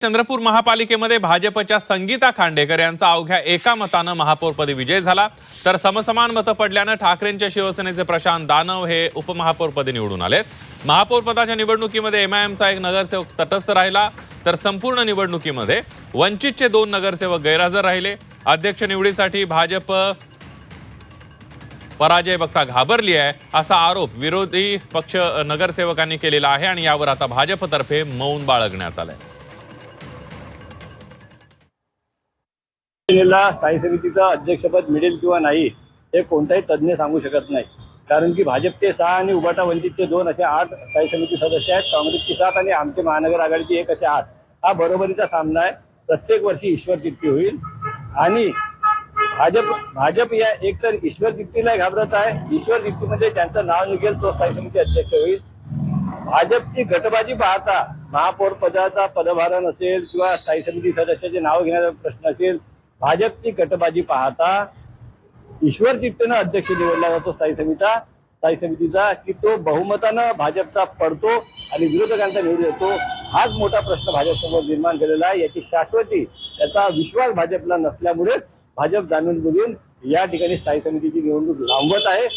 चंद्रपूर महापालिकेमध्ये भाजपच्या संगीता खांडेकर यांचा अवघ्या एका मतानं महापौरपदी विजय झाला, तर समसमान मतं पडल्यानं ठाकरेंच्या शिवसेनेचे प्रशांत दानव हे उपमहापौरपदी निवडून आलेत। महापौरपदाच्या निवडणुकीमध्ये एमआयएमचा एक नगरसेवक तटस्थ राहिला, तर संपूर्ण निवडणुकीमध्ये वंचितचे 2 नगरसेवक गैरहजर राहिले। अध्यक्ष निवडीसाठी भाजप पराजय बघता घाबरली आहे असा आरोप विरोधी पक्ष नगरसेवकांनी केलेला आहे आणि यावर आता भाजपतर्फे मौन बाळगण्यात आलंय। स्थायी समितीचं अध्यक्षपद मिळेल किंवा नाही हे कोणताही तज्ञ सांगू शकत नाही, कारण की भाजपचे 6 आणि उबाटा वंचितचे 2 असे 8 स्थायी समिती सदस्य आहेत। काँग्रेसची 7 आणि आमचे महानगर आघाडीची 1 असे 8 हा बरोबरीचा सामना आहे। प्रत्येक वर्षी ईश्वर चिठ्ठी होईल आणि भाजप या एकतर ईश्वर चिठ्ठीला घाबरत आहे। ईश्वर चिठ्ठीमध्ये ज्यांचं नाव निघेल तो स्थायी समिती अध्यक्ष होईल। भाजपची गटबाजी पाहता महापौर पदाचा पदभार नसेल किंवा स्थायी समिती सदस्याचे नाव घेण्याचा प्रश्न असेल, भाजपची गटबाजी पाहता ईश्वर चिठ्ठीनं अध्यक्ष निवडला जातो स्थायी समितीचा की तो बहुमतानं भाजपचा पडतो आणि विरोधकांचा निवडून येतो। हाच मोठा प्रश्न भाजपसमोर निर्माण केलेला आहे। याची शाश्वती याचा विश्वास भाजपला नसल्यामुळेच भाजप जाणून बुजून या ठिकाणी स्थायी समितीची निवडणूक लांबवत आहे।